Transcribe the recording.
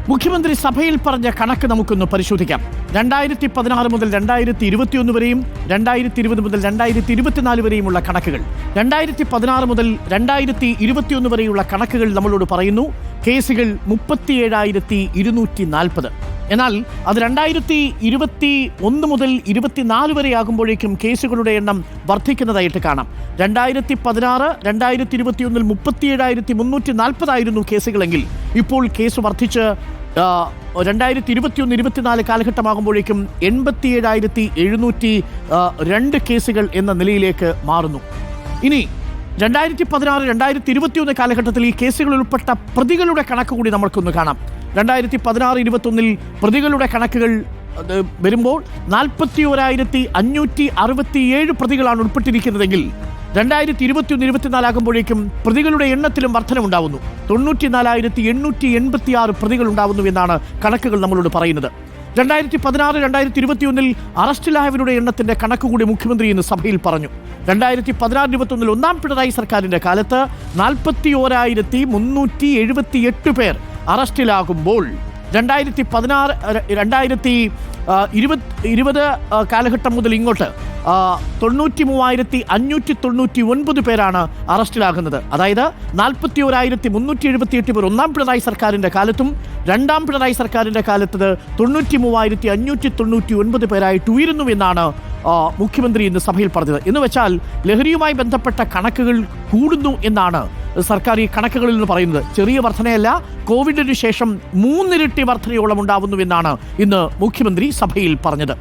മുഖ്യമന്ത്രി സഭയിൽ പറഞ്ഞ കണക്ക് നമുക്കൊന്ന് പരിശോധിക്കാം. 2016 മുതൽ 2021 വരെയും 2020 മുതൽ 2024 വരെയുമുള്ള കണക്കുകൾ. 2016 മുതൽ 2021 വരെയുള്ള കണക്കുകൾ നമ്മളോട് പറയുന്നു കേസുകൾ 37,240. എന്നാൽ അത് 2021 മുതൽ 24 വരെ ആകുമ്പോഴേക്കും കേസുകളുടെ എണ്ണം വർദ്ധിക്കുന്നതായിട്ട് കാണാം. 2016, 2021 37,340 ആയിരുന്നു കേസുകളെങ്കിൽ ഇപ്പോൾ കേസ് വർദ്ധിച്ച് 2021-24 കാലഘട്ടമാകുമ്പോഴേക്കും 87,702 കേസുകൾ എന്ന നിലയിലേക്ക് മാറുന്നു. ഇനി 2016-2021 കാലഘട്ടത്തിൽ ഈ കേസുകളിൽ ഉൾപ്പെട്ട പ്രതികളുടെ കണക്ക് കൂടി നമുക്കൊന്ന് കാണാം. 2016-21 പ്രതികളുടെ കണക്കുകൾ വരുമ്പോൾ 41,567 പ്രതികളാണ് ഉൾപ്പെട്ടിരിക്കുന്നതെങ്കിൽ 2021-24 ആകുമ്പോഴേക്കും പ്രതികളുടെ എണ്ണത്തിലും വർധനമുണ്ടാവുന്നു. 94,886 പ്രതികൾ ഉണ്ടാവുന്നു എന്നാണ് കണക്കുകൾ നമ്മളോട് പറയുന്നത്. 2016-2021 അറസ്റ്റിലായവരുടെ എണ്ണത്തിന്റെ കണക്ക് കൂടി മുഖ്യമന്ത്രി ഇന്ന് സഭയിൽ പറഞ്ഞു. 2016-21 ഒന്നാം പിണറായി സർക്കാരിന്റെ കാലത്ത് 41,378 പേർ അറസ്റ്റിലാകുമ്പോൾ 2020 കാലഘട്ടം മുതൽ ഇങ്ങോട്ട് 93,599 പേരാണ് അറസ്റ്റിലാകുന്നത്. അതായത് 41,378 പേർ ഒന്നാം പിണറായി സർക്കാരിൻ്റെ കാലത്തും രണ്ടാം പിണറായി സർക്കാരിൻ്റെ കാലത്ത് 93,599 പേരായിട്ട് ഉയരുന്നു എന്നാണ് മുഖ്യമന്ത്രി ഇന്ന് സഭയിൽ പറഞ്ഞത്. എന്ന് വെച്ചാൽ ലഹരിയുമായി ബന്ധപ്പെട്ട കണക്കുകൾ കൂടുന്നു എന്നാണ് സർക്കാർ ഈ കണക്കുകളിൽ നിന്ന് പറയുന്നത്. ചെറിയ വർധനയല്ല, കോവിഡിന് ശേഷം 3 ഇരട്ടി വർധനയോളം ഉണ്ടാവുന്നുവെന്നാണ് ഇന്ന് മുഖ്യമന്ത്രി സഭയിൽ പറഞ്ഞത്.